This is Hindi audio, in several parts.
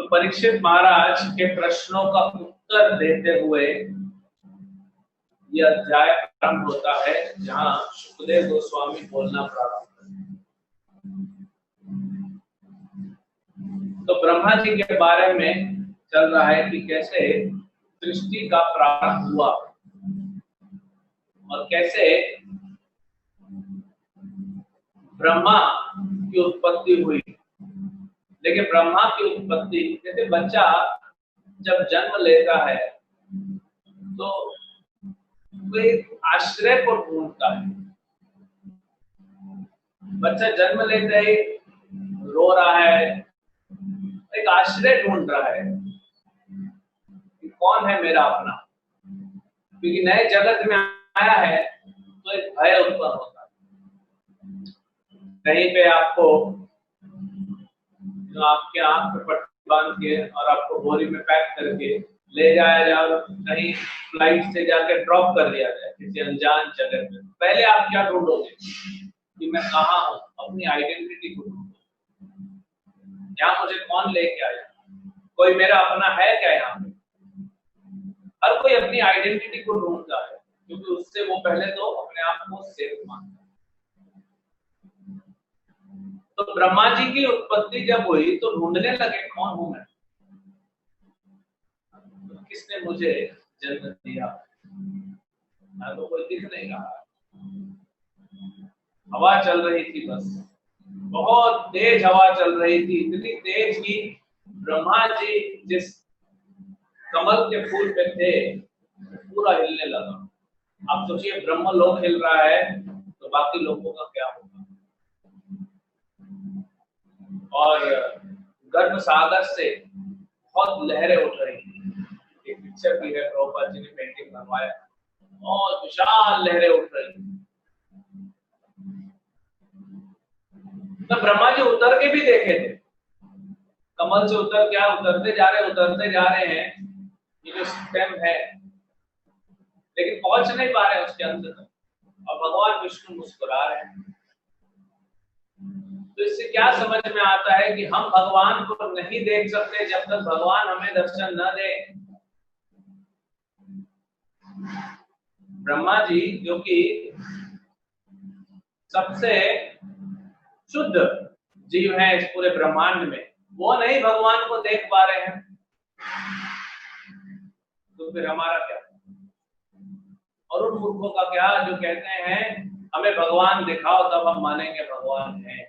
परीक्षित महाराज के प्रश्नों का उत्तर देते हुए यह अध्याय प्रारंभ होता है, जहां सुखदेव गोस्वामी बोलना प्रारंभ करते हैं। तो ब्रह्मा जी के बारे में चल रहा है कि कैसे सृष्टि का प्रारंभ हुआ और कैसे ब्रह्मा की उत्पत्ति हुई। लेकिन ब्रह्मा की उत्पत्ति, जैसे बच्चा जब जन्म लेता है तो वो एक आश्रय को ढूंढता है। बच्चा जन्म लेते ही रो रहा है, एक आश्रय ढूंढ रहा है कि कौन है मेरा अपना, क्योंकि नए जगत में आया है तो एक भय उत्पन्न होता है। कहीं पे आपको जो आपके आंख पे पट्टी बांध के और आपको बोरी में पैक करके ले जाया जाए, कहीं फ्लाइट से जाकर ड्रॉप कर दिया जाए किसी अनजान जगह में, पहले आप क्या ढूंढोगे कि मैं कहाँ हूँ, अपनी आइडेंटिटी को ढूंढोगे। यहाँ मुझे कौन लेके आया, कोई मेरा अपना है क्या यहाँ पे? हर कोई अपनी आइडेंटिटी को ढूंढता है, क्योंकि उससे वो पहले तो अपने आप को सेफ मानता है। तो ब्रह्मा जी की उत्पत्ति जब हुई तो ढूंढने लगे कौन हूं मैं, तो किसने मुझे जन्म दिया। ना तो कोई दिख नहीं रहा, हवा चल रही थी, बस बहुत तेज हवा चल रही थी, इतनी तेज कि ब्रह्मा जी जिस कमल के फूल पे थे पूरा हिलने लगा। आप सोचिए ब्रह्म लोक हिल रहा है तो बाकी लोगों का क्या होगा। और गर्भ सागर से बहुत लहरें उठ रही थी। एक पिक्चर भी है, प्रभुपाद जी ने पेंटिंग बनवाया, बहुत विशाल लहरें उठ रही थी। तो ब्रह्मा जी उतर के भी देखे थे, कमल से उतरते जा रहे हैं, ये जो स्टेम है, लेकिन पहुंच नहीं पा रहे उसके अंत तक, और भगवान विष्णु मुस्कुरा रहे हैं। तो इससे क्या समझ में आता है कि हम भगवान को नहीं देख सकते जब तक भगवान हमें दर्शन न दे। ब्रह्मा जी जो कि सबसे शुद्ध जीव है इस पूरे ब्रह्मांड में, वो नहीं भगवान को देख पा रहे हैं, तो फिर हमारा क्या? और उन मूर्खों का क्या जो कहते हैं हमें भगवान दिखाओ तब हम मानेंगे भगवान है।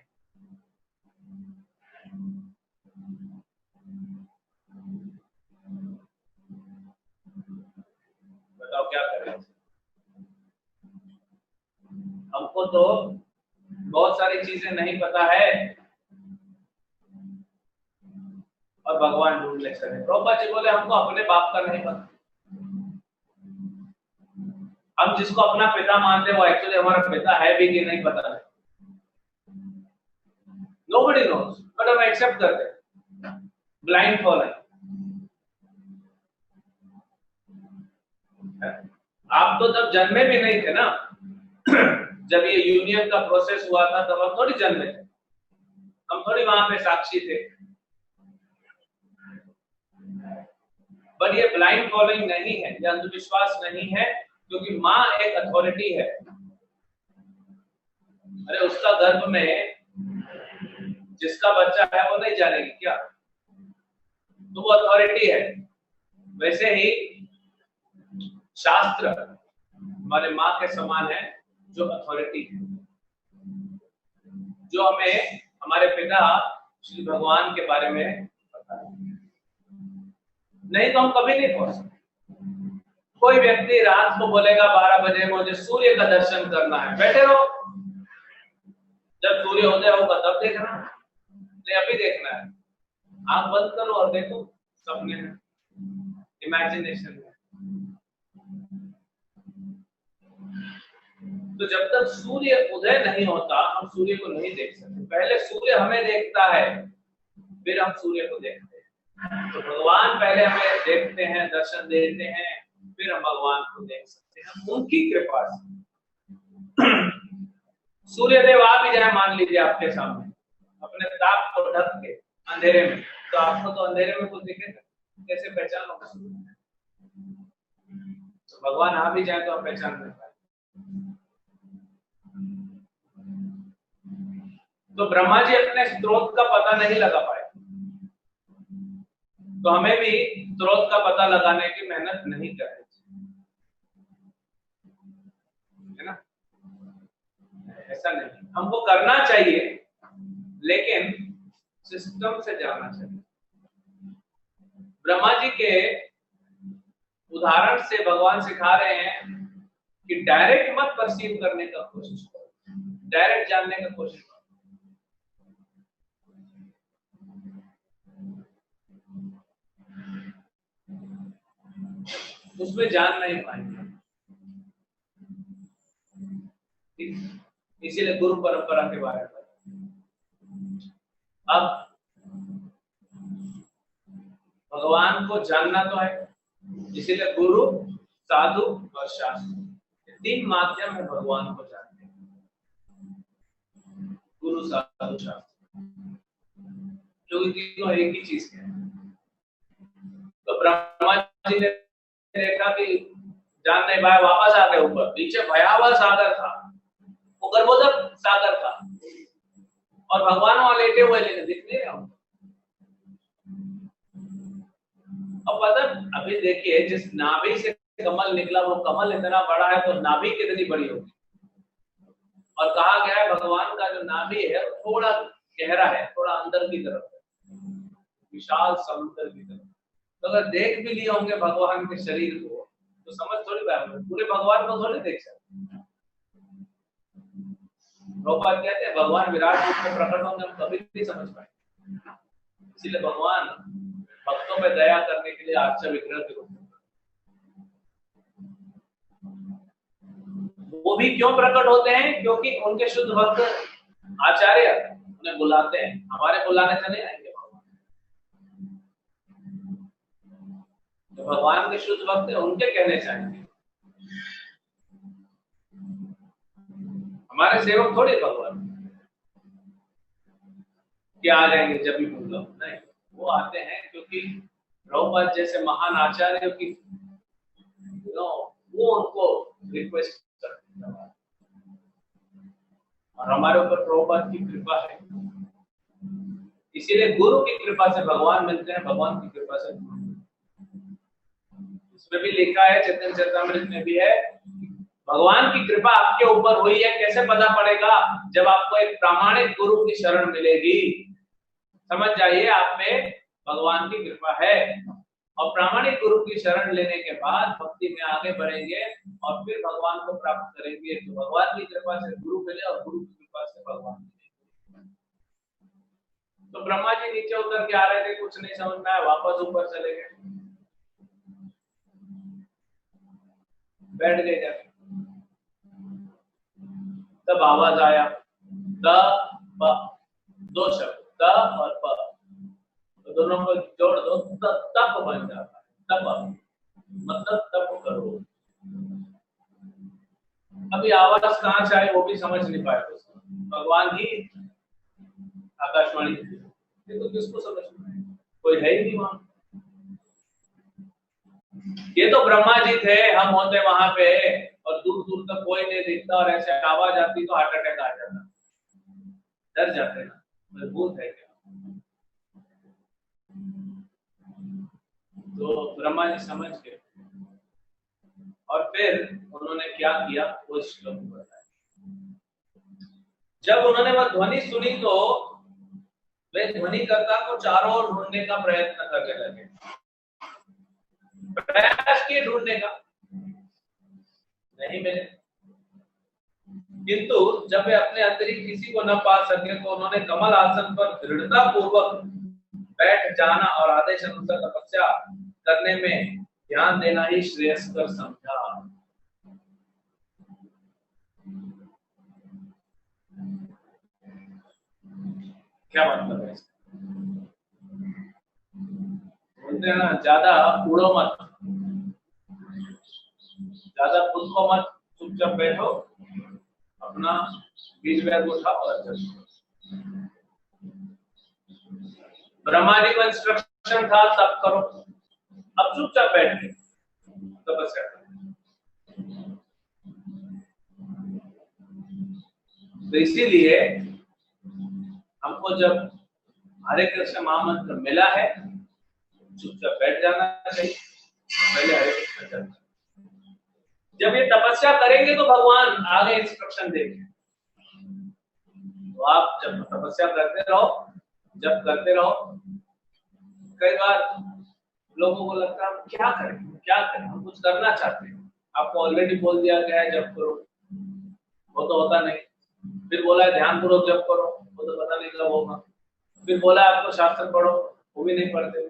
बताओ क्या करें? हमको तो बहुत सारी चीजें नहीं पता है और भगवान ढूंढने चले। प्रभुपाद जी बोले हमको अपने बाप का नहीं पता। हम जिसको अपना पिता मानते हैं वो एक्चुअली हमारा पिता है भी कि नहीं पता नहीं। Nobody knows, but हम एक्सेप्ट करते हैं, ब्लाइंड फॉलोइंग। आप तो तब जन्मे भी नहीं थे ना जब ये यूनियन का प्रोसेस हुआ था तब हम थोड़ी जन्मे थे, हम थोड़ी वहां पे साक्षी थे। बट ये ब्लाइंड फॉलोइंग नहीं है, ये अंधविश्वास नहीं है, क्योंकि माँ एक अथॉरिटी है। अरे उसका गर्भ में जिसका बच्चा है वो नहीं जानेगी क्या? तो वो अथॉरिटी है। वैसे ही शास्त्र हमारे माँ के समान है, जो अथॉरिटी है, जो हमें हमारे पिता श्री भगवान के बारे में पता है। नहीं तो हम कभी नहीं पहुंच सकते। कोई व्यक्ति रात को बोलेगा 12 बजे मुझे सूर्य का दर्शन करना है, बैठे रहो, जब सूर्योदय होगा तब देखना, नहीं अभी देखना है। आंख बंद करो और देखो, सपने में, इमेजिनेशन में। तो जब तक सूर्य उदय नहीं होता हम सूर्य को नहीं देख सकते। पहले सूर्य हमें देखता है, फिर हम सूर्य को देखते हैं। तो भगवान पहले हमें देखते हैं, दर्शन देते हैं, फिर हम भगवान को देख सकते हैं उनकी कृपा से। सूर्यदेव आ भी जाए मान लीजिए आपके सामने, अपने ताप को ढक के अंधेरे में, तो आपको तो अंधेरे में कुछ दिखेगा, कैसे पहचानोगे? तो भगवान आ भी जाए तो आप पहचान नहीं पाए। तो ब्रह्मा जी अपने स्रोत का पता नहीं लगा पाए, तो हमें भी स्रोत का पता लगाने की मेहनत नहीं करनी चाहिए, है ना? ऐसा नहीं, हमको करना चाहिए लेकिन सिस्टम से जाना चाहिए। ब्रह्मा जी के उदाहरण से भगवान सिखा रहे हैं कि डायरेक्ट मत परसीव करने का कोशिश करो, डायरेक्ट जानने का कोशिश करो। उसमें जान नहीं पाएंगे, इसीलिए गुरु परंपरा के बारे में। अब भगवान को जानना तो है, इसीलिए गुरु, साधु और शास्त्र, तीन माध्यम है भगवान को जानने के। गुरु, साधु, शास्त्र, क्योंकि तीनों एक ही चीज के हैं। तो ब्रह्मा जी ने देखा कि जान नहीं पाया, वापस आ गए ऊपर। नीचे भयावह सागर था, वो गर्भोदक सागर था, और भगवान वहां लेटे हुए, लेकिन दिख नहीं रहा। अब पता, अभी देखिए, जिस नाभि से कमल निकला, वो कमल इतना बड़ा है तो नाभि कितनी बड़ी होगी। और कहा गया है भगवान का जो नाभि है थोड़ा गहरा है, थोड़ा अंदर की तरफ है, विशाल समुद्र की तरफ। तो अगर देख भी लिए होंगे भगवान के शरीर को तो समझ थोड़ी पाएंगे, पूरे भगवान को थोड़ी देख सकते। प्रभुपाद कहते हैं भगवान विराट रूप में प्रकट होंगे, हम कभी नहीं समझ पाएंगे। इसीलिए भगवान भक्तों में दया करने के लिए आर्चा विग्रह के रूप में, वो भी क्यों प्रकट होते हैं? क्योंकि उनके शुद्ध भक्त आचार्य उन्हें बुलाते हैं, हमारे बुलाने से नहीं आएंगे भगवान। तो भगवान के शुद्ध भक्त उनके कहने से आएंगे, हमारे सेवक थोड़े भगवान क्या आ जाएंगे जब भी बोलो, नहीं, वो आते हैं क्योंकि प्रभुपाद जैसे महान आचार्य की वो उनको रिक्वेस्ट करते हैं, और हमारे ऊपर प्रभुपाद की कृपा है। इसीलिए गुरु की कृपा से भगवान मिलते हैं, भगवान की कृपा से इसमें भी लिखा है, चैतन्य चरितामृत में भी है, भगवान की कृपा आपके ऊपर हुई है। कैसे पता पड़ेगा? जब आपको एक प्रामाणिक गुरु की शरण मिलेगी, समझ जाइए आप में भगवान की कृपा है। और प्रामाणिक गुरु की शरण लेने के बाद भक्ति में आगे बढ़ेंगे और फिर भगवान को प्राप्त करेंगे। तो भगवान की कृपा से गुरु मिले और गुरु की कृपा से भगवान मिले। तो ब्रह्मा जी नीचे उतर के आ रहे थे, कुछ नहीं समझ में आया, वापस ऊपर चले गए, बैठ गए जाके। तब आवाज आया, द प, दो शब्द द और प, तो दोनों को जोड़ दो, तप बन जाता है। तप मतलब तप करो। अभी आवाज कहां से आए वो भी समझ नहीं पाए, भगवान ही आकाशवाणी, ये तो किसको समझ में आए? कोई है ही नहीं वहां। ये तो ब्रह्मा जी थे, हम होते वहां पे और दूर दूर तक कोई नहीं दिखता, और ऐसे आवाज आती तो हार्ट अटैक आ जाता, डर जाते ना, मजबूत है क्या? तो ब्रह्मा जी समझ गए, और फिर उन्होंने क्या किया वो श्लोक बताया। जब उन्होंने वह ध्वनि सुनी तो वे ध्वनिकर्ता को चारों ओर ढूंढने का प्रयत्न करने लगे। प्रयास किए ढूंढने का, नहीं मिले। किंतु जब वे अपने अतिरिक्त किसी को न पा सके तो उन्होंने कमल आसन पर दृढ़ता पूर्वक बैठ जाना और आदेश अनुसार तपस्या करने में ध्यान देना ही श्रेयस्कर समझा। क्या मतलब है? बोलते हैं ना, ज्यादा उड़ो मत, ज्यादा खुद को मत, चुपचाप बैठो, अपना बीज बैग उठाओ और चलो। ब्रह्मा जी को इंस्ट्रक्शन था तब करो, अब चुपचाप बैठ गए तपस्या करो। तो इसीलिए हमको जब हरे कृष्ण महामंत्र मिला है, चुपचाप बैठ जाना चाहिए, पहले हरे कृष्ण चलना। जब ये तपस्या करेंगे तो भगवान आगे इंस्ट्रक्शन देंगे। तो आप जब तपस्या करते रहो, जब करते रहो, कई बार लोगों को लगता है क्या करें क्या करें, हम कुछ करना चाहते हैं, आपको ऑलरेडी बोल दिया गया है जब करो, वो तो होता नहीं। फिर बोला है ध्यान पूर्वक जब करो, वो तो पता नहीं कब होगा। फिर बोला आपको शास्त्र पढ़ो, वो भी नहीं पढ़ते।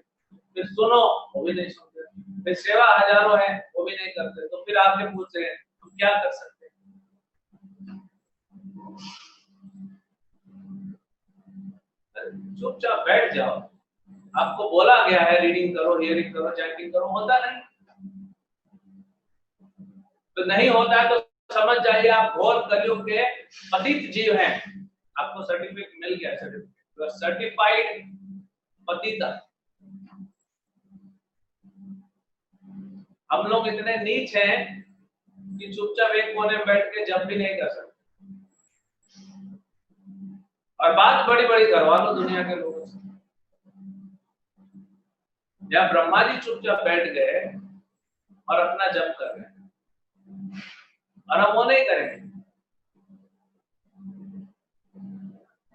फिर सुनो, वो भी नहीं सुनते। फिर सेवा हजारों है, वो भी नहीं करते। तो फिर आपसे पूछ रहे हैं हम क्या कर सकते हैं? चुपचाप बैठ जाओ। आपको बोला गया है रीडिंग करो, हियरिंग करो, चैंटिंग करो, होता नहीं। तो नहीं होता है तो समझ जाइए आप घोर कलयुग के पतित जीव हैं। आपको सर्टिफिकेट मिल गया, सर्टिफिकेट सर्टिफाइड पतिता। हम लोग इतने नीच हैं कि चुपचाप एक कोने में बैठ के जब भी नहीं कर सकते, और बात बड़ी बड़ी करवा लो दुनिया के लोगों से। जब ब्रह्मा जी चुपचाप बैठ गए और अपना जप कर रहे हैं, और हम वो नहीं करेंगे।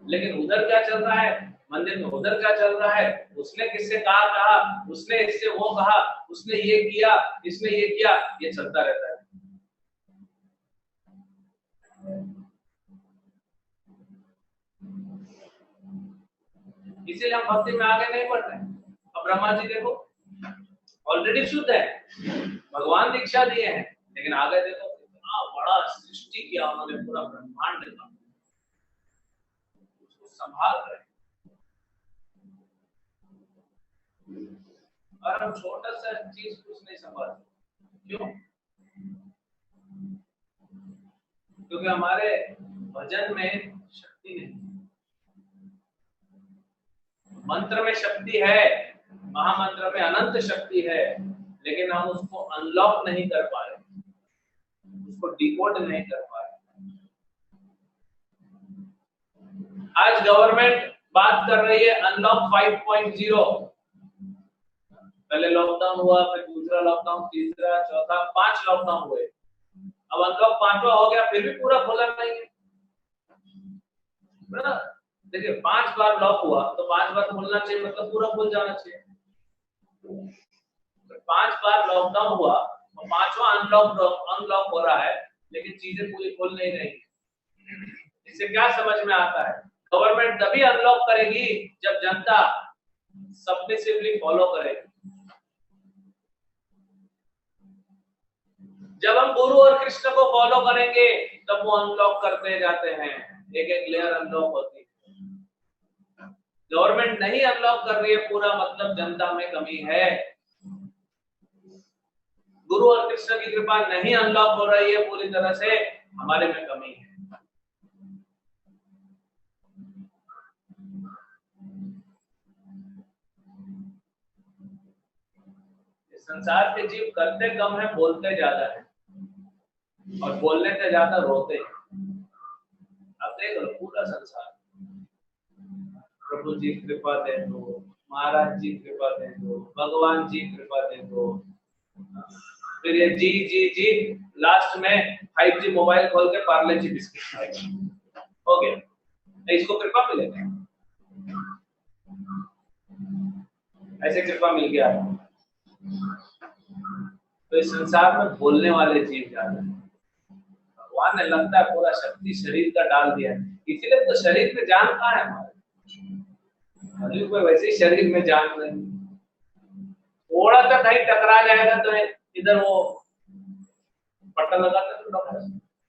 लेकिन उधर क्या चल रहा है, मंदिर में उधर क्या चल रहा है, उसने किससे कहा, उसने इससे वो कहा, उसने ये किया, इसने ये किया, ये चलता रहता है। इसीलिए हम भक्ति में आगे नहीं बढ़ रहे। अब ब्रह्मा जी देखो ऑलरेडी शुद्ध है, भगवान दीक्षा दिए हैं, लेकिन आगे देखो कितना बड़ा सृष्टि किया उन्होंने, पूरा ब्रह्मांड का उसको संभाल रहे। और हम छोटा सा चीज कुछ नहीं संभालते, क्यों? क्योंकि हमारे भजन में शक्ति नहीं। मंत्र में शक्ति है, महामंत्र में अनंत शक्ति है, लेकिन हम उसको अनलॉक नहीं कर पा रहे, उसको डिकोड नहीं कर पा रहे। आज गवर्नमेंट बात कर रही है अनलॉक 5.0। पहले लॉकडाउन हुआ, फिर दूसरा लॉकडाउन, तीसरा, चौथा, 5 लॉकडाउन हुए। अब अनलॉक 5वां हो गया, फिर भी पूरा खुला नहीं है। देखिए 5 बार लॉक हुआ तो 5 बार खुलना चाहिए, मतलब पूरा खुल जाना चाहिए। 5 बार लॉकडाउन हुआ और 5वां अनलॉक हो रहा है, लेकिन चीजें पूरी खुल नहीं रही। इससे क्या समझ में आता है? गवर्नमेंट तभी अनलॉक करेगी जब जनता सबमिसिवली फॉलो करेगी। जब हम गुरु और कृष्ण को फॉलो करेंगे तब वो अनलॉक करते जाते हैं, एक एक लेयर अनलॉक होती है। गवर्नमेंट नहीं अनलॉक कर रही है पूरा, मतलब जनता में कमी है। गुरु और कृष्ण की कृपा नहीं अनलॉक हो रही है पूरी तरह से, हमारे में कमी है। संसार के जीव करते कम है, बोलते ज्यादा है, और बोलने से ज्यादा रोते हैं। अब देख लो पूरा संसार, प्रभु जी कृपा दे दो, महाराज जी कृपा दे दो, भगवान जी कृपा दे दो, फिर ये जी जी जी, लास्ट में 5G मोबाइल खोल के पार्ले जी बिस्किट खाएगा, हो गया। इसको कृपा मिलेगा, ऐसे कृपा मिल गया। तो इस संसार में बोलने वाले जीव ज्यादा है। भगवान ने लगता है पूरा शक्ति शरीर का डाल दिया है, इसीलिए तो शरीर में जान कहाँ है हमारे, वैसे ही शरीर में जान नहीं। थोड़ा सा कहीं टकरा जाएगा तो इधर वो पट्टा लगाते तो डॉक्टर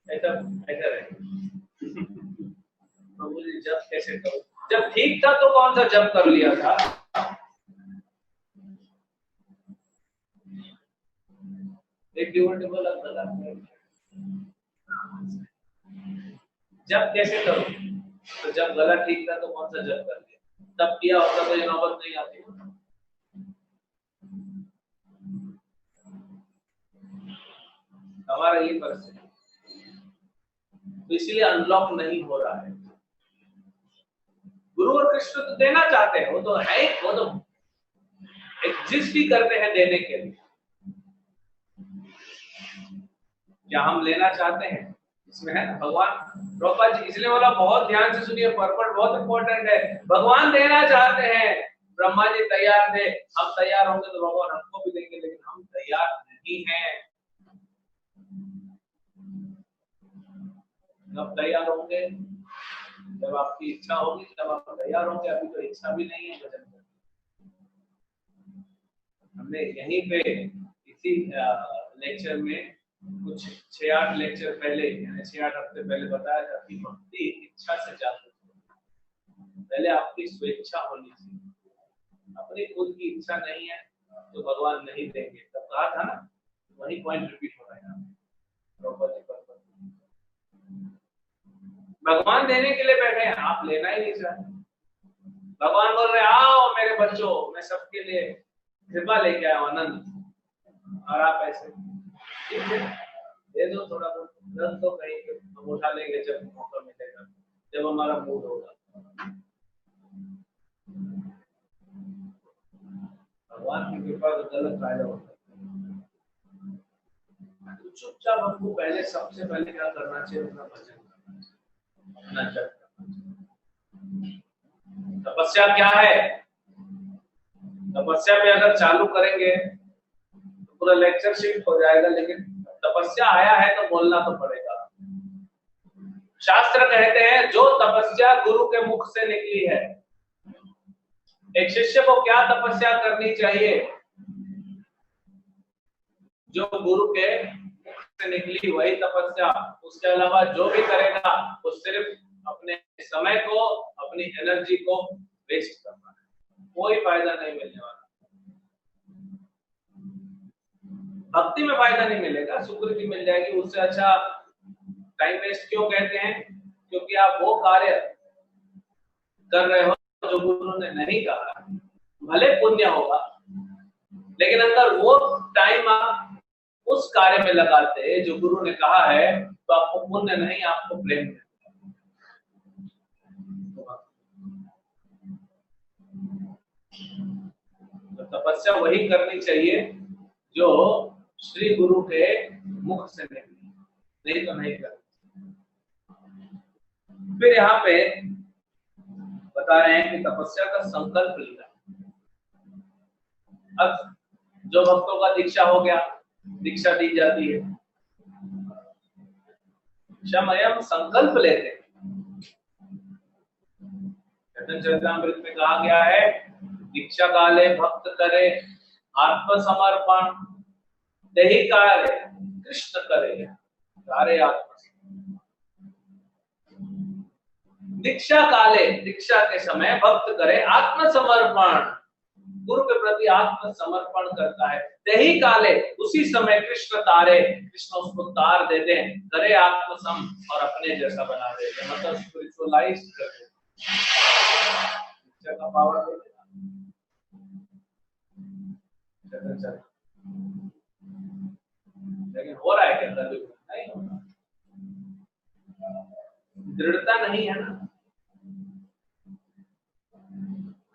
ऐसा ऐसा रहेगा। प्रभु जी जब कैसे करो, जब ठीक था तो कौन सा जब कर लिया था? एक डिवोटी बोला जब कैसे करो, तो जब गला ठीक था तो कौन सा जब कर लिया? तब किया होता तो ये नौबत नहीं आती। हमारा ये परिस्थिति, तो इसलिए अनलॉक नहीं हो रहा है। गुरु और कृष्ण तो देना चाहते हैं, वो तो है, वो तो एग्जिस्ट ही करते हैं देने के लिए। क्या हम लेना चाहते हैं? इसमें है ना भगवान प्रभुपाद जी, इसलिए बोला बहुत ध्यान से सुनिए, पर्पट बहुत इंपॉर्टेंट है। भगवान देना चाहते हैं, ब्रह्मा जी तैयार थे, हम तैयार होंगे तो भगवान हमको भी देंगे, लेकिन हम तैयार नहीं हैं। जब तैयार होंगे, जब आपकी इच्छा होगी, जब आप तैयार होंगे। अभी तो इच्छा भी नहीं है भजन करने। हमने यहीं पे इसी लेक्चर में कुछ 6-8 लेक्चर पहले, यानी 6-8 हफ्ते पहले बताया था कि भक्ति इच्छा से जागृत है। पहले आपकी स्वेच्छा होनी चाहिए। अपनी खुद की इच्छा नहीं है तो भगवान नहीं देंगे, तब कहा था ना, वही पॉइंट रिपीट हो रहा है। भगवान देने के लिए बैठे हैं, आप लेना ही नहीं चाहते। भगवान बोल रहे आओ मेरे बच्चों, मैं सबके लिए कृपा लेके आया हूं, आनंद, और आप ऐसे ठीक है दे दो थोड़ा बहुत, रख दो कहीं पे, हम उठा लेंगे जब मौका मिलेगा, जब हमारा मूड होगा। भगवान की कृपा का गलत फायदा होता है। तो चुपचाप हमको पहले, सबसे पहले क्या करना चाहिए? अपना भजन करना चाहिए। तपस्या क्या है? तपस्या पे अगर चालू करेंगे तो पूरा लेक्चर शिफ्ट हो जाएगा, लेकिन तपस्या आया है तो बोलना तो पड़ेगा। शास्त्र कहते हैं जो तपस्या गुरु के मुख से निकली है। एक शिष्य को क्या तपस्या करनी चाहिए? जो गुरु के मुख से निकली वही तपस्या। उसके अलावा जो भी करेगा वो सिर्फ अपने समय को, अपनी एनर्जी को वेस्ट करना है, कोई फायदा नहीं मिलने वाला। भक्ति में फायदा नहीं मिलेगा, सुकृति मिल जाएगी, उससे अच्छा टाइम वेस्ट क्यों कहते हैं? क्योंकि आप वो कार्य कर रहे हो जो गुरु ने नहीं कहा। भले पुण्य होगा, लेकिन अगर वो टाइम आप उस कार्य में लगाते जो गुरु ने कहा है, तो आपको पुण्य नहीं, आपको प्रेम मिलेगा। तो तपस्या वही करनी चाहिए जो श्री गुरु के मुख से निकली, नहीं तो नहीं करनी। फिर यहाँ पे बता रहे हैं कि तपस्या का संकल्प लेना। अब जो भक्तों का दीक्षा हो गया, दीक्षा दी जाती है, क्षमयम संकल्प लेते हैं। चरितमृत में कहा गया है, दीक्षा काले भक्त करे आत्मसमर्पण, यही कार्य कृष्ण करे सारे आत्मसमर्पण। दीक्षा काले, दीक्षा के समय भक्त करे आत्मसमर्पण, गुरु के प्रति आत्मसमर्पण करता है। यही काले, उसी समय कृष्ण तारे, कृष्ण उसको तार देते हैं, करे आत्मसम, और अपने जैसा बना देते हैं, मतलब स्पिरिचुअलाइज कर देते हैं। दीक्षा का पावर देते हैं। लेकिन हो रहा है क्या? नहीं हो रहा, दृढ़ता नहीं है ना।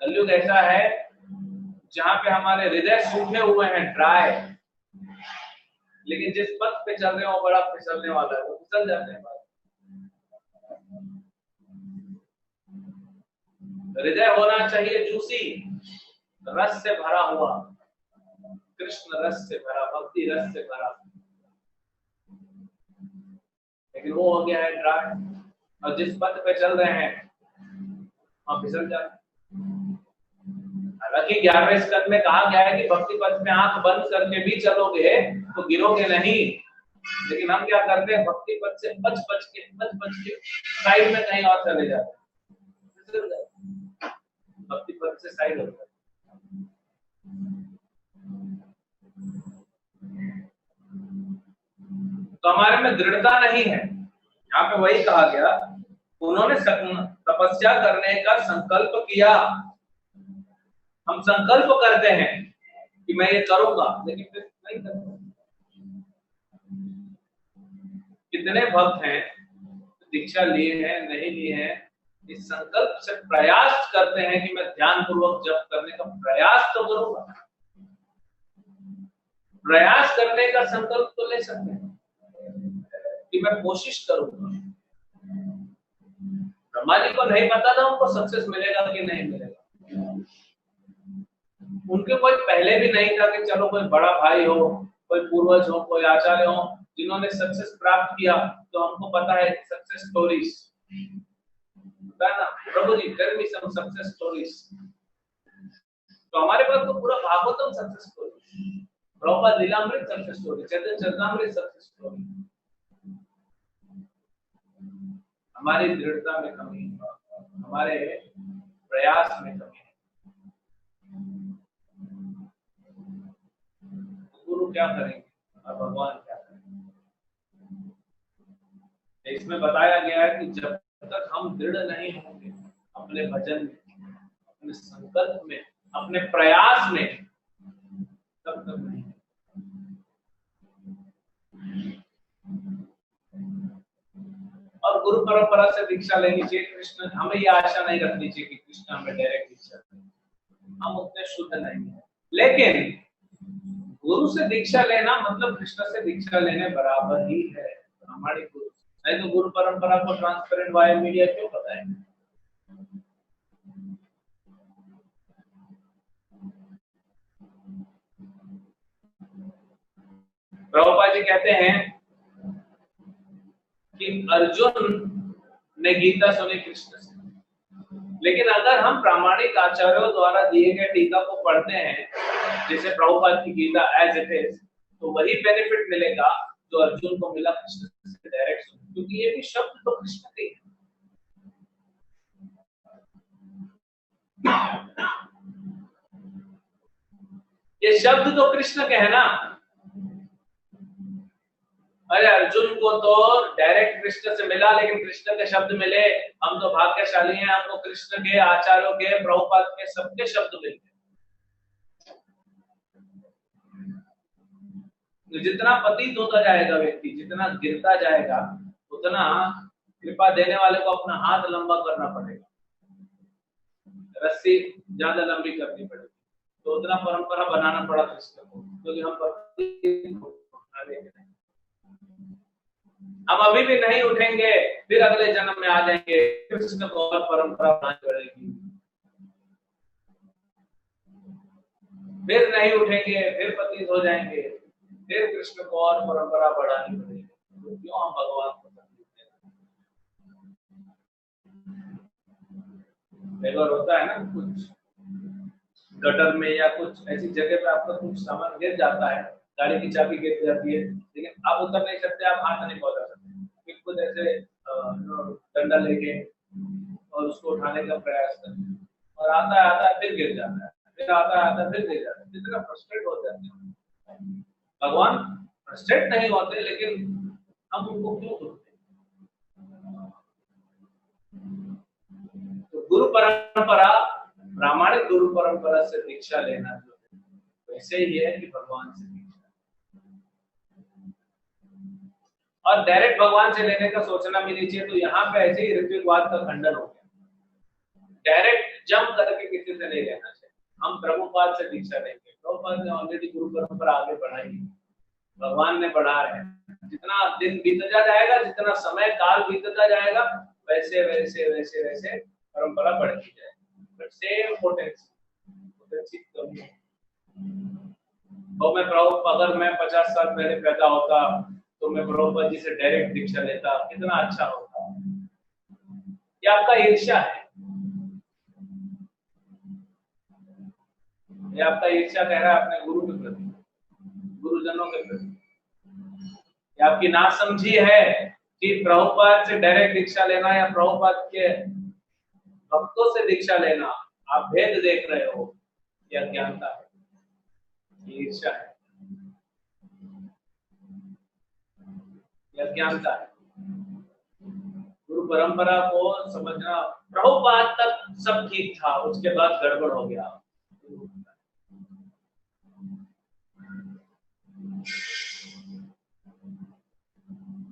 कलयुग ऐसा है जहां पे हमारे हृदय सूखे हुए हैं, ड्राई, लेकिन जिस पथ पे चल रहे हैं वो बड़ा फिसलने वाला है, वो फिसल जाते हैं। हृदय होना चाहिए जूसी, रस से भरा हुआ, कृष्ण रस से भरा, भक्ति रस से भरा, लेकिन वो हो गया है ड्राई, और जिस पथ पे चल रहे हैं वहां फिसल जाते हैं। हालांकि 11वें स्कंद में कहा गया है कि भक्ति पथ में आंख बंद करके भी चलोगे तो गिरोगे नहीं, लेकिन हम क्या करते हैं? भक्ति पथ से बच के साइड में कहीं और चले जाते हैं, भक्ति पथ से साइड होता है। तो हमारे में दृढ़ता नहीं है। यहाँ पे वही कहा गया, उन्होंने तपस्या करने का संकल्प किया, हम संकल्प करते हैं कि मैं ये करूंगा, लेकिन फिर नहीं करते। कितने भक्त हैं दीक्षा लिए हैं, नहीं लिए हैं, इस संकल्प से प्रयास करते हैं कि मैं ध्यान पूर्वक जप करने का प्रयास तो करूंगा। प्रयास करने का संकल्प तो ले सकते हैं कि मैं कोशिश करूंगा। ब्रह्मा जी को नहीं पता था उनको सक्सेस मिलेगा कि नहीं मिलेगा। उनके कोई पहले भी नहीं था कि चलो कोई बड़ा भाई हो, कोई पूर्वज हो, कोई आचार्य हो जिन्होंने सक्सेस प्राप्त किया, तो हमको पता है सक्सेस स्टोरीज, ना प्रभु जी tell me some success stories. तो हमारे पास तो पूरा Bhagavatam success story, Prabhupada Lilamrita success story, Chaitanya Charitamrita success story. हमारी दृढ़ता में कमी है, हमारे प्रयास में कमी है। गुरु क्या करेंगे और भगवान क्या करेंगे? इसमें बताया गया है कि जब तक हम दृढ़ नहीं होंगे अपने भजन में, अपने संकल्प में, अपने प्रयास में, तब तक नहीं। और गुरु परंपरा से दीक्षा लेनी चाहिए। कृष्ण, हमें ये आशा नहीं रखनी चाहिए कि कृष्ण हमें डायरेक्ट दीक्षा दें, हम उतने शुद्ध नहीं है। लेकिन गुरु से दीक्षा लेना मतलब कृष्ण से दीक्षा लेने बराबर ही है, हमारे गुरु। नहीं तो गुरु परंपरा को ट्रांसपेरेंट वाया मीडिया क्यों बताए? प्रभुपाद जी कहते हैं कि अर्जुन ने गीता सुनी कृष्ण से, लेकिन अगर हम प्रामाणिक आचार्यों द्वारा दिए गए टीका को पढ़ते हैं, जैसे प्रभुपाद की गीता एज इट इज, तो वही बेनिफिट मिलेगा जो अर्जुन को मिला कृष्ण से डायरेक्ट सुन, क्योंकि ये भी शब्द तो कृष्ण के हैं। ये शब्द तो कृष्ण के है ना। अरे अर्जुन को तो डायरेक्ट कृष्ण से मिला, लेकिन कृष्ण के शब्द मिले। हम तो भाग्यशाली हैं, हमको कृष्ण के, आचार्यों के, प्रभुपाद के, सबके शब्द मिले। जितना पतित होता जाएगा व्यक्ति, जितना गिरता जाएगा, उतना कृपा देने वाले को अपना हाथ लंबा करना पड़ेगा, रस्सी ज्यादा लंबी करनी पड़ेगी, तो उतना परंपरा बनाना पड़ा कृष्ण को, क्योंकि हम अभी भी नहीं उठेंगे, फिर अगले जन्म में आ जाएंगे, कृष्ण को और परंपरा बनानी पड़ेगी। फिर नहीं उठेंगे, फिर पतित हो जाएंगे, फिर कृष्ण को और परंपरा बढ़ानी पड़ेगी। तो क्यों हम भगवान को तकलीफ दें? होता है ना, कुछ गटर में या कुछ ऐसी जगह पे आपका कुछ सामान गिर जाता है, गाड़ी की चाबी गिर जाती है, लेकिन आप उतर नहीं सकते, आप हाथ नहीं पहुंचा सकते, खुद ऐसे डंडा लेके और उसको उठाने का प्रयास करते, और आता है फिर गिर जाता है, फिर आता है फिर गिर जाता है, इतना फ्रस्ट्रेट हो जाते हैं। भगवान फ्रस्ट्रेट नहीं होते, लेकिन हम उनको क्यों सुनते? तो गुरु परंपरा, प्रामाणिक गुरु परंपरा से दीक्षा लेना जो है वैसे ही है कि भगवान से दीक्षा, और डायरेक्ट भगवान से लेने का सोचना भी नहीं चाहिए। तो यहाँ पे ऐसे ही ऋत्विकवाद का खंडन हो गया, डायरेक्ट जंप करके किसी से नहीं लेना चाहिए। हम प्रभुपाद से दीक्षा लेंगे, प्रभुपाद ने ऑलरेडी गुरु परंपरा आगे बढ़ाई, भगवान ने बढ़ा है। जितना दिन बीतता जाएगा, जितना समय काल बीतता जाएगा, वैसे वैसे वैसे वैसे परंपरा बढ़ती जाएगी, बट सेम पोटेंशियल कमी है। तो मैं अगर मैं 50 साल पहले पैदा होता तो मैं प्रभुपाद जी से डायरेक्ट दीक्षा लेता, कितना अच्छा होता। ये आपका ईर्ष्या है, ये आपका ईर्ष्या कह रहा है अपने गुरु के प्रति, गुरुजनों के प्रति। ये आपकी नासमझी है कि प्रभुपाद से डायरेक्ट दीक्षा लेना या प्रभुपाद के भक्तों से दीक्षा लेना, आप भेद देख रहे हो, यह अज्ञानता है, ईर्ष्या है, यह अज्ञानता है। गुरु परंपरा को समझना, प्रभुपाद तक सब ठीक था, उसके बाद गड़बड़ हो गया,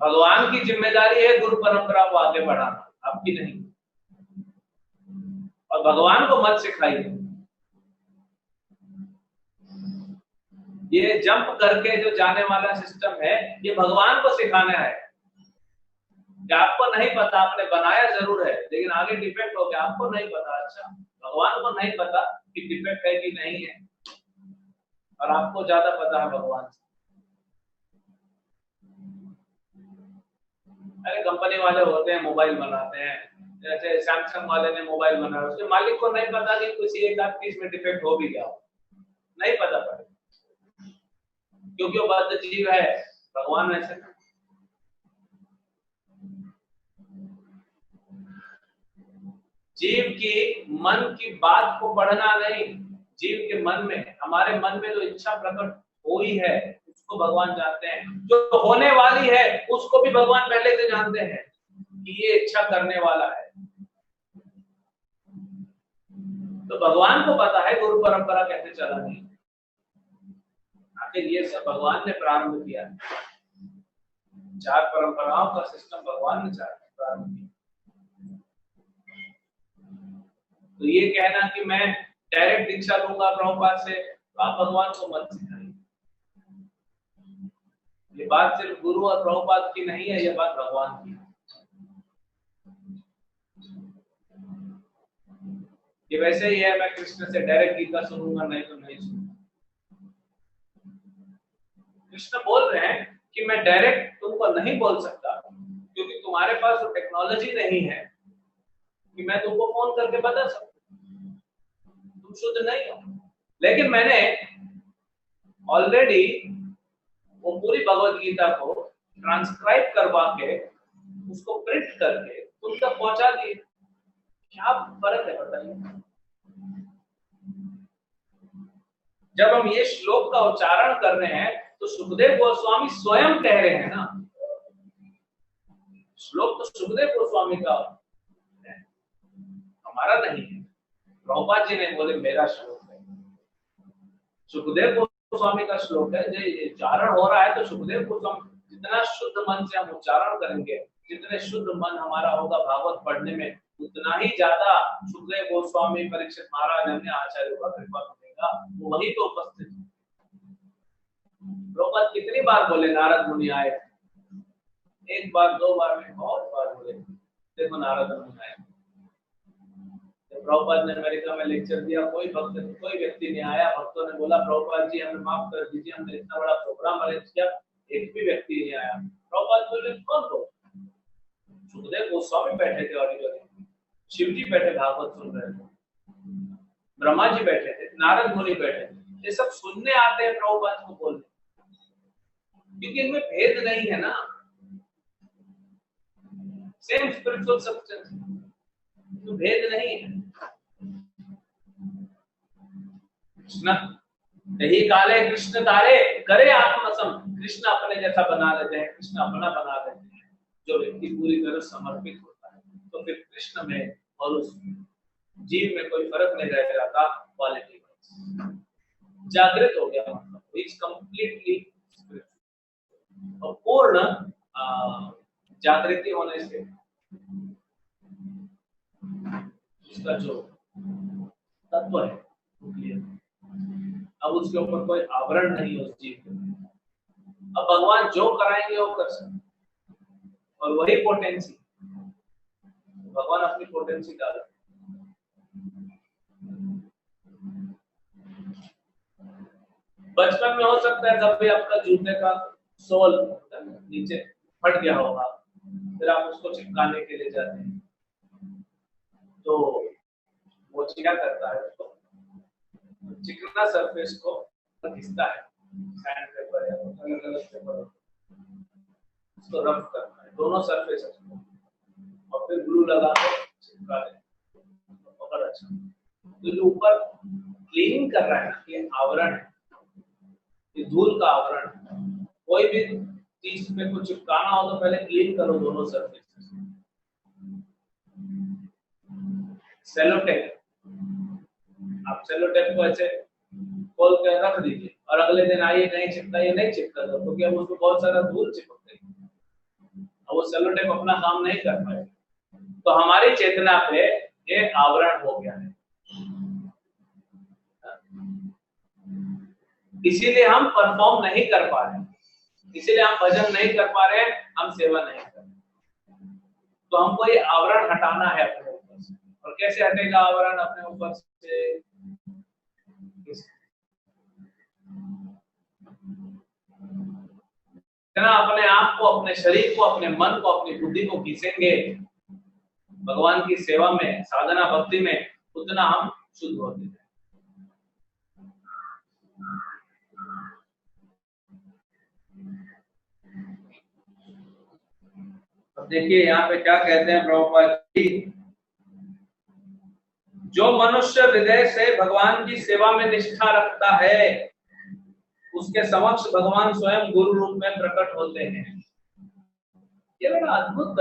भगवान की जिम्मेदारी है गुरु परंपरा को आगे बढ़ाना, आपकी नहीं। और भगवान को मत सिखाइए। ये जंप करके जो जाने वाला सिस्टम है, ये भगवान को सिखाना है कि आपको नहीं पता, आपने बनाया जरूर है लेकिन आगे डिफेक्ट हो गया, आपको नहीं पता। अच्छा, भगवान को नहीं पता कि डिफेक्ट है कि नहीं है, और आपको ज्यादा पता है भगवान से। अरे कंपनी वाले होते हैं, मोबाइल बनाते हैं, जैसे सैमसंग वाले ने मोबाइल बनाया, उसके मालिक को नहीं पता कि किसी एक आध चीज में डिफेक्ट हो भी गया हो, नहीं पता पड़े, क्योंकि वो बद्ध जीव है। भगवान ऐसे नहीं। जीव की मन की बात को पढ़ना नहीं, जीव के मन में, हमारे मन में जो इच्छा प्रकट हुई है उसको भगवान जानते हैं, जो होने वाली है उसको भी भगवान पहले से जानते हैं कि ये इच्छा करने वाला है। तो भगवान को पता है गुरु परंपरा कैसे चलानी है। आखिर ये सब भगवान ने प्रारंभ किया, 4 परंपराओं का सिस्टम भगवान ने प्रारंभ किया। तो ये कहना कि मैं डायरेक्ट दीक्षा लूंगा प्रभुपाद से, तो आप भगवान को मत सिखाइए। ये बात सिर्फ गुरु और प्रभुपाद की नहीं है, ये बात भगवान की है। ये वैसे ही है, मैं कृष्ण से डायरेक्ट गीता सुनूंगा, नहीं तो नहीं सुनूंगा। कृष्ण बोल रहे हैं कि मैं डायरेक्ट तुमको नहीं बोल सकता, क्योंकि तुम्हारे पास वो टेक्नोलॉजी नहीं है कि मैं तुमको फोन करके बता सकूं, तुम शुद्ध नहीं हो। लेकिन मैंने ऑलरेडी वो पूरी भगवत गीता को ट्रांसक्राइब करवा के, उसको प्रिंट करके तुम तक पहुंचा दिए। क्या फर्क है बताइए? जब हम ये श्लोक का उच्चारण कर रहे हैं तो सुखदेव गोस्वामी स्वयं कह रहे हैं ना, श्लोक तो सुखदेव गोस्वामी का है, हमारा नहीं है। प्रभुपाद जी ने बोले मेरा श्लोक है, सुखदेव गोस्वामी का श्लोक है। जो उच्चारण हो रहा है तो सुखदेव गोस्वामी, जितना शुद्ध मन से हम उच्चारण करेंगे, जितने शुद्ध मन हमारा होगा भागवत पढ़ने में, उतना ही ज्यादा सुखदेव गोस्वामी, परीक्षित महाराज, अन्य आचार्यों का कृपा मिलेगा, वो वहीं तो उपस्थित है। प्रभुपाद कितनी बार बोले नारद मुनि आए, एक बार, 2 बार में, बहुत बार बोले देखो नारद मुनि आए। प्रभुपाद ने अमेरिका में लेक्चर दिया, कोई व्यक्ति नहीं आया। भक्तों ने बोला प्रभुपाद जी हमें माफ कर दीजिए, हमने इतना बड़ा प्रोग्राम अरेंज किया, एक भी व्यक्ति नहीं आया। प्रभुपाद बोले कौन हो? सुखदेव गोस्वामी बैठे थे ऑडिटोरियम, शिव जी बैठे भागवत सुन रहे थे, ब्रह्मा जी बैठे थे, नारद मुनि बैठे थे, ये सब सुनने आते हैं प्रभुपाद को बोलने, क्योंकि इनमें भेद नहीं है ना, सेम स्पिरिचुअल सब्सटेंस, तो भेद नहीं है। कृष्ण यही काले कृष्ण तारे करे आत्मसम, कृष्ण अपने जैसा बना लेते हैं, कृष्ण अपना बना लेते हैं। जो व्यक्ति पूरी तरह समर्पित होता है तो फिर कृष्ण में और उस जीव में कोई फर्क नहीं रह जाता, क्वालिटी जागृत हो गया, मतलब इट्स कंप्लीटली और पूर्ण जागृति होने से उसका जो तत्व है वो क्लियर, अब उसके ऊपर कोई आवरण नहीं है उस जीव के। अब भगवान जो कराएंगे वो कर सकते, और वही पोटेंसी, भगवान अपनी पोटेंसी डाल। बचपन में हो सकता है कभी आपका जूते का सोल नीचे फट गया होगा, फिर आप उसको चिपकाने के लिए जाते हैं, तो वो क्या करता है, उसको चिकना सरफेस को घिसता है, सैंड पेपर या अलग-अलग पेपर, उसको रफ करता है दोनों सरफेस को, और फिर ग्लू लगा के चिपका देता है, पकड़ अच्छा। तो जो ऊपर क्लीनिंग कर रहा है ना, ये आवरण है, ये धूल का आवरण है। कोई भी चीज पे कुछ चिपकाना हो तो पहले क्लीन करो दोनों सरफेस। सेलो टेप, आप सेलो टेप को ऐसे खोल के रख दीजिए और अगले दिन आइए नहीं चिपका, ये नहीं चिपका था क्योंकि अब उसमें बहुत सारा धूल चिपक गई, अब वो सेलो टेप अपना काम नहीं कर पाए। तो हमारी चेतना पे ये आवरण हो गया है, इसीलिए हम परफॉर्म नहीं कर पा रहे, इसीलिए हम भजन नहीं कर पा रहे, हम सेवा नहीं कर रहे। तो हमको ये आवरण हटाना है अपने ऊपर से। और कैसे हटेगा आवरण अपने ऊपर से? जितना अपने आप को, अपने शरीर को, अपने मन को, अपनी बुद्धि को घिसेंगे भगवान की सेवा में, साधना भक्ति में, उतना हम शुद्ध होते हैं। अब देखिए यहाँ पे क्या कहते हैं प्रभुपाद जी, जो मनुष्य हृदय से भगवान की सेवा में निष्ठा रखता है उसके समक्ष भगवान स्वयं गुरु रूप में प्रकट होते हैं। ये बड़ा अद्भुत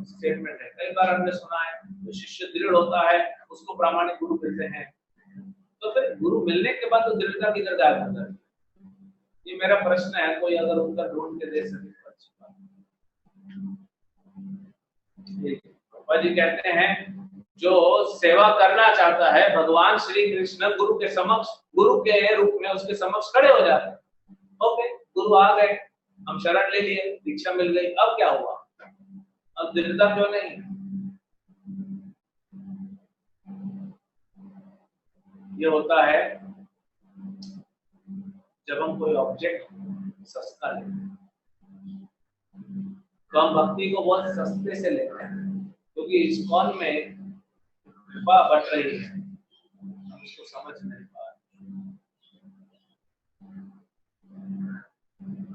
स्टेटमेंट है। कई बार हमने सुना है जो शिष्य दृढ़ होता है उसको प्रामाणिक गुरु मिलते हैं, तो फिर गुरु मिलने के बाद तो दृढ़ता किधर गायब हो जाती है? ये मेरा प्रश्न है, कोई अगर उनका ढूंढ के दे सके तो अच्छी बात। बाबा जी कहते हैं जो सेवा करना चाहता है भगवान श्री कृष्ण गुरु के समक्ष, गुरु के रूप में उसके समक्ष खड़े हो जाते हैं। ओके, गुरु आ गए, हम शरण ले लिए, दीक्षा मिल गई, अब क्या हुआ? अब दृढ़ता क्यों नहीं? ये होता है जब हम कोई ऑब्जेक्ट सस्ता लेते हैं, तो हम भक्ति को बहुत सस्ते से लेते हैं, क्योंकि इस्कॉन में कृपा बढ़ रही है, हम उसको समझ नहीं पा रहे।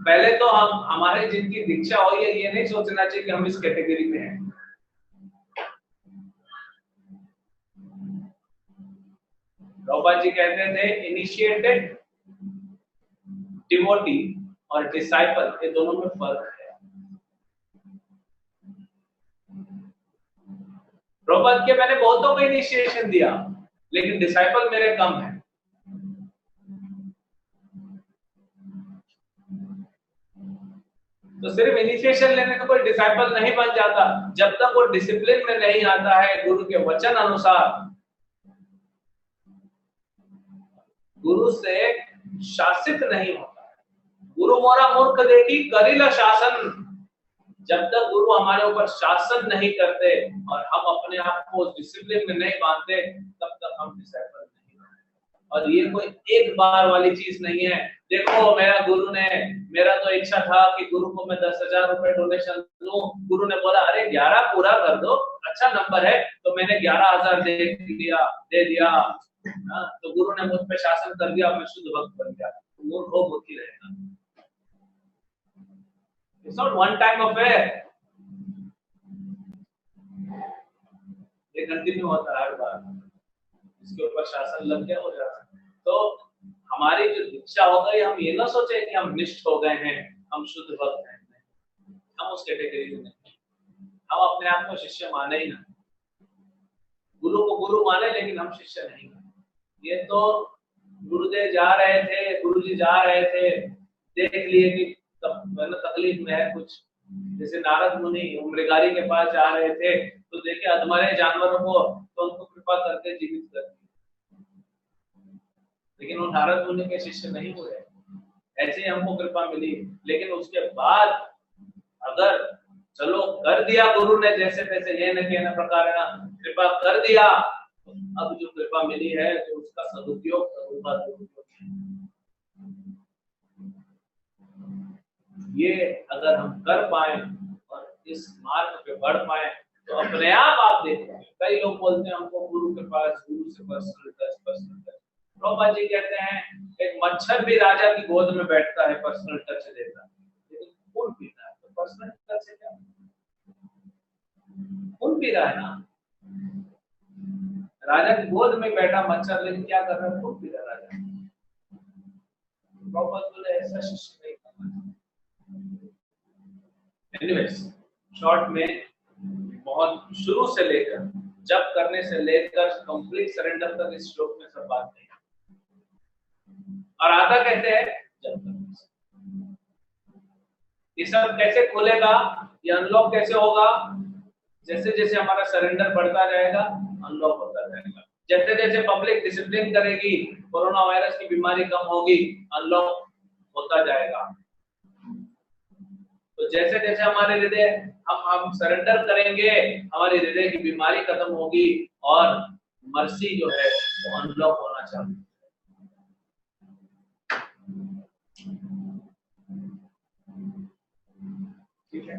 पहले तो हम, हमारे जिनकी दीक्षा हुई है, ये नहीं सोचना चाहिए कि हम इस कैटेगरी में हैं। प्रभुपाद जी कहते थे इनिशिएटेड, डिवोटी और डिसाइपल, ये दोनों में फर्क है। प्रभुपाद के मैंने बहुतों को इनिशिएशन दिया, लेकिन डिसाइपल मेरे कम है। तो सिर्फ इनिशिएशन लेने का कोई डिसाइपल नहीं बन जाता जब तक वो डिसिप्लिन में नहीं आता है, गुरु के वचन अनुसार, गुरु से शासित नहीं होता। गुरु मोरा मूर्ख देखी करिला शासन, जब तक गुरु हमारे ऊपर शासन नहीं करते और हम अपने आप को डिसिप्लिन में नहीं बांधते, तब तक हम डिसाइपल नहीं बनते। और ये कोई एक बार वाली चीज नहीं है। देखो मेरा गुरु ने, मेरा तो इच्छा था कि गुरु को मैं 10,000 रुपए डोनेशन दूं, गुरु ने बोला अरे 11 पूरा कर दो, अच्छा नंबर है, तो मैंने 11,000 दे दिया। तो गुरु ने मुझ पे शासन कर दिया, मैं शुद्ध भक्त बन गया। मूर्ख हो मूर्खी रहेगा। It's not one time affair, ये कंटिन्यू होता है हर बार, इसके ऊपर शासन लग गया हो जाता है। तो हमारी जो दीक्षा हो गई, हम ये ना सोचे कि हम निष्ठ हो गए हैं, हम शुद्ध भक्त हैं, हम उस कैटेगरी में नहीं। हम अपने आप को शिष्य माने ही ना, गुरु को गुरु माने, लेकिन हम शिष्य नहीं माने। ये तो गुरुदेव जा रहे थे, गुरुजी जा रहे थे, देख लिए कि तकलीफ में है कुछ, जैसे नारद मुनि मृगारी के पास जा रहे थे, तो देखे अधमरे जानवरों को, तो उनको कृपा करके जीवित कर दिया, लेकिन वो नारद मुनि के शिष्य नहीं हुए। ऐसे ही हमको कृपा मिली, लेकिन उसके बाद अगर चलो कर दिया गुरु ने जैसे तैसे, ये न प्रकार कृपा कर दिया, तो अब जो कृपा मिली है तो उसका सदुपयोग करूंगा। ये अगर हम कर पाए और इस मार्ग पे बढ़ पाए, तो अपने आप देखें। कई लोग बोलते हैं हमको गुरु के पास, गुरु से पर्सनल टच। प्रभुपाद जी कहते हैं एक मच्छर भी राजा की गोद में बैठता है, पर्सनल टच देता है, लेकिन खून पीता है, तो पर्सनल टच से क्या? खून पी रहा है ना, राजा की गोद में बैठा मच्छर, लेकिन क्या कर रहा है? खून पी रहा है राजा। प्रभुपाद बोले ऐसा शिष्य नहीं करना। एनीवेज, शॉर्ट में बहुत शुरू से लेकर, जब करने से लेकर कंप्लीट सरेंडर तक इस श्लोक में सब बात नहीं है। और आधा कहते हैं जब तक ये सब कैसे खुलेगा, ये अनलॉक कैसे होगा, जैसे जैसे हमारा सरेंडर बढ़ता जाएगा अनलॉक होता जाएगा। जैसे जैसे पब्लिक डिसिप्लिन करेगी, कोरोना वायरस की बीमारी कम होगी, अनलॉक होता जाएगा। तो जैसे जैसे हमारे हृदय हम सरेंडर करेंगे, हमारे हृदय की बीमारी खत्म होगी और मर्सी जो है वो अनलॉक होना चालू। ठीक है।